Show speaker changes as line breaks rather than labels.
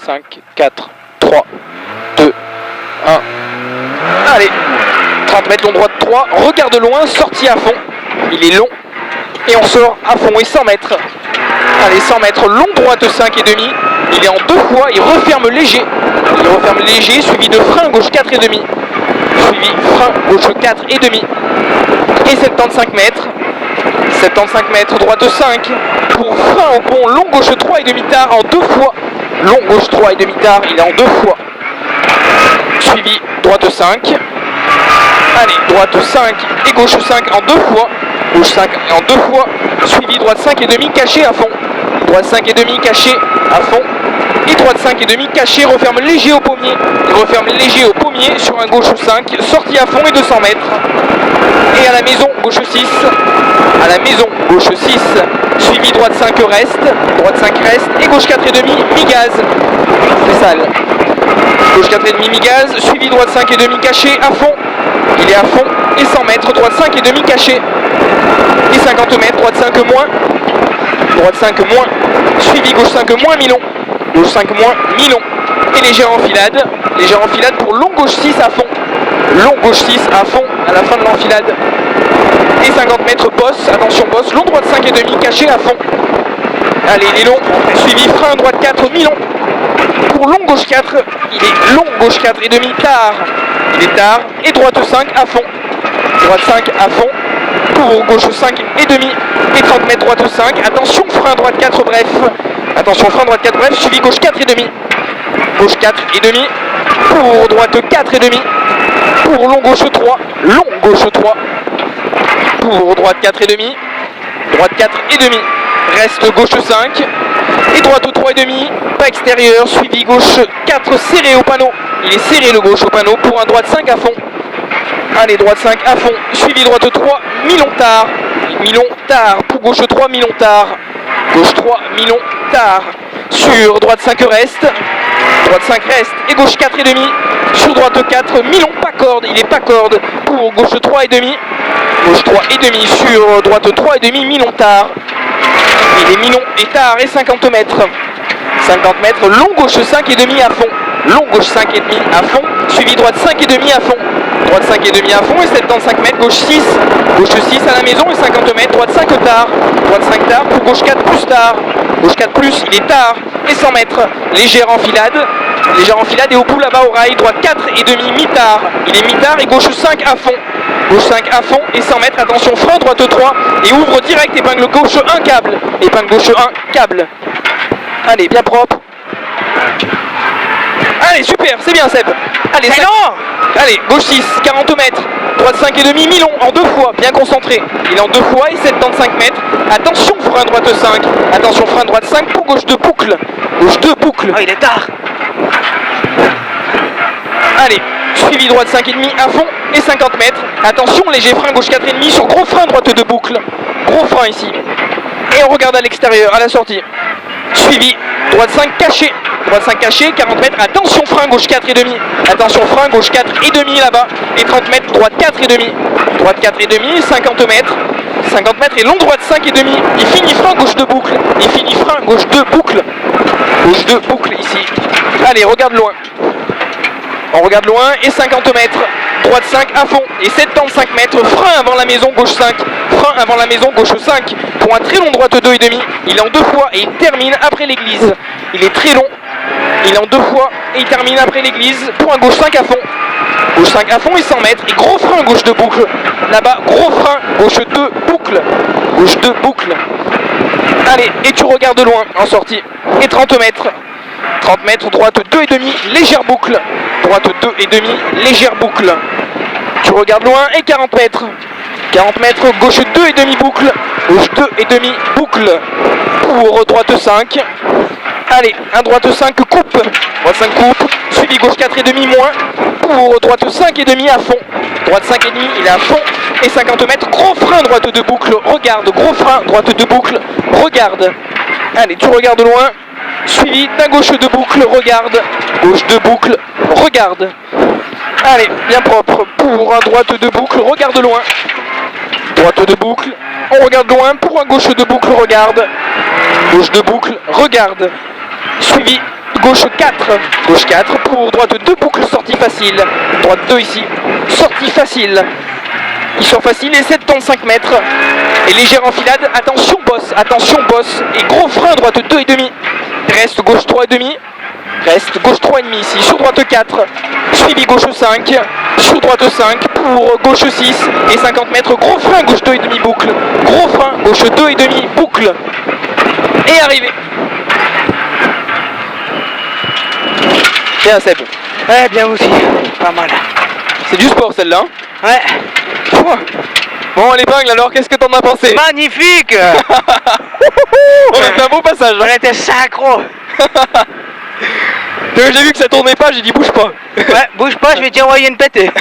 5, 4, 3, 2, 1. Allez, 30 mètres long droite 3, regarde loin, sortie à fond. Il est long et on sort à fond et 100 mètres. Allez, 100 mètres long droite 5 et demi. Il est en 2 fois, il referme léger. Il referme léger, suivi de frein gauche 4 et demi. Suivi frein gauche 4 et demi. Et 75 mètres. 75 mètres droite 5 pour frein au pont long gauche 3 et demi tard en 2 fois. Long gauche 3 et demi tard, il est en 2 fois. Suivi droite 5. Allez, droite 5 et gauche 5 en 2 fois. Gauche 5 en 2 fois. Suivi droite 5 et demi caché à fond. Droite 5 et demi caché à fond. Et droite 5 et demi caché, referme léger au pommier. Il referme léger au pommier sur un gauche 5. Sortie à fond et 200 mètres. Et à la maison, gauche 6. À la maison, gauche 6. Suivi droite 5 reste. Droite 5 reste. Et gauche 4 et demi, mi-gaz. C'est sale. Gauche 4 et demi, mi-gaz. Suivi droite 5 et demi caché à fond. Il est à fond. Et 100 mètres. Droite 5 et demi caché. Et 50 mètres. Droite 5 moins. Droite 5 moins. Suivi gauche 5 moins mi-long. Gauche 5 moins mi-long. Et légère enfilade. Légère enfilade pour long gauche 6 à fond. Long gauche 6 à fond à la fin de l'enfilade. Et 50 mètres bosse. Attention bosse. Long droite 5 et demi caché à fond. Allez, il est long. Suivi frein droite 4 mi-long. Pour long gauche 4. Il est long gauche 4 et demi tard. Il est tard. Et droite 5 à fond. Droite 5 à fond. Pour gauche 5 et demi. Et 30 mètres droite 5. Attention frein droite 4 bref. Attention frein droite 4 bref. Suivi gauche 4 et demi. Gauche 4 et demi. Pour droite 4 et demi. Pour long gauche 3. Long gauche 3. Pour droite 4 et demi. Droite 4 et demi. Reste gauche 5. Et droite 3 et demi. Pas extérieur. Suivi gauche 4 serré au panneau. Il est serré le gauche au panneau pour un droite 5 à fond. Allez, droite 5 à fond. Suivi droite 3, mi-long tard. Mi-long tard. Pour gauche 3, mi-long tard. Gauche 3, mi-long tard. Sur droite 5 reste. Droite 5 reste. Et gauche 4 et demi. Sur droite 4, mi-long pas corde. Il est pas corde. Pour gauche 3 et demi. Gauche 3 et demi. Sur droite 3 et demi, mi-long tard. Il est mi-long et tard et 50 mètres. 50 mètres. Long gauche 5 et demi à fond. Long gauche 5 et demi à fond. Suivi droite 5 et demi à fond. Droite 5 et demi à fond et 75 mètres, gauche 6. Gauche 6 à la maison et 50 mètres, droite 5 tard. Droite 5 tard pour gauche 4 plus tard. Gauche 4 plus, il est tard et 100 mètres. Légère enfilade. Légère enfilade et au bout là-bas au rail. Droite 4 et demi, mi-tard. Il est mi-tard et gauche 5 à fond. Gauche 5 à fond et 100 mètres. Attention, frein droite 3 et ouvre direct. Épingle gauche 1 câble. Épingle gauche 1 câble. Allez, bien propre. Allez, super, c'est bien Seb. Allez, allez, gauche 6, 40 mètres. Droite 5 et demi, mi-long, en 2 fois, bien concentré. Il est en 2 fois et 75 mètres. Attention, frein droite 5. Attention, frein droite 5 pour gauche 2 boucle. Gauche 2 boucle.
Oh, il est tard.
Allez, suivi droite 5 et demi à fond et 50 mètres. Attention, léger frein gauche 4 et demi sur gros frein droite 2 boucle. Gros frein ici. Et on regarde à l'extérieur, à la sortie. Suivi, droite 5 caché. Droite 5 caché, 40 mètres, attention frein gauche 4 et demi. Attention frein gauche 4 et demi là-bas. Et 30 mètres, droite 4 et demi. Droite 4 et demi, 50 mètres. 50 mètres et long droite 5 et demi. Il finit frein gauche 2 boucle. Il finit frein gauche 2 boucle. Gauche 2 boucle ici. Allez, regarde loin. On regarde loin et 50 mètres. Droite 5 à fond et 75 mètres. Frein avant la maison gauche 5. Frein avant la maison gauche 5. Pour un très long droite 2 et demi. Il est en 2 fois et il termine après l'église. Il est très long. Il est en 2 fois et il termine après l'église pour un gauche 5 à fond. Gauche 5 à fond et 100 mètres. Et gros frein gauche 2 boucle. Là-bas, gros frein gauche 2 boucle. Gauche 2 boucle. Allez, et tu regardes loin en sortie. Et 30 mètres. 30 mètres, droite 2 et demi, légère boucle. Droite 2 et demi, légère boucle. Tu regardes loin et 40 mètres. 40 mètres, gauche 2 et demi boucle. Gauche 2 et demi boucle. Pour droite 5. Allez, un droite 5 coupe. Droite 5 coupe. Suivi gauche 4 et demi moins. Pour droite 5 et demi à fond. Droite 5 et demi, il est à fond. Et 50 mètres, gros frein droite 2 boucle. Regarde, gros frein droite 2 boucle. Regarde. Allez, tu regardes loin. Suivi d'un gauche 2 boucle. Regarde. Gauche 2 boucle. Regarde. Allez, bien propre. Pour un droite 2 boucle. Regarde loin. Droite 2 boucle. On regarde loin. Pour un gauche 2 boucle. Regarde. Gauche 2 boucle. Regarde. Suivi gauche 4. Gauche 4 pour droite 2, boucle, sortie facile. Droite 2 ici, sortie facile. Ils sont faciles et 7,5 mètres. Et légère enfilade, attention boss. Et gros frein, droite 2,5. Reste gauche 3,5. Reste gauche 3,5 ici, sur droite 4. Suivi gauche 5. Sur droite 5 pour gauche 6. Et 50 mètres, gros frein, gauche 2,5 boucle. Gros frein, gauche 2,5 boucle. Et arrivé. Bien Seb.
Ouais, bien aussi. Pas mal.
C'est du sport celle-là.
Ouais.
Bon, l'épingle alors, qu'est-ce que t'en as pensé?
Magnifique.
On a fait un beau passage.
On était synchro.
J'ai vu que ça tournait pas, j'ai dit bouge pas.
Ouais, bouge pas, je vais t'y envoyer une pétée.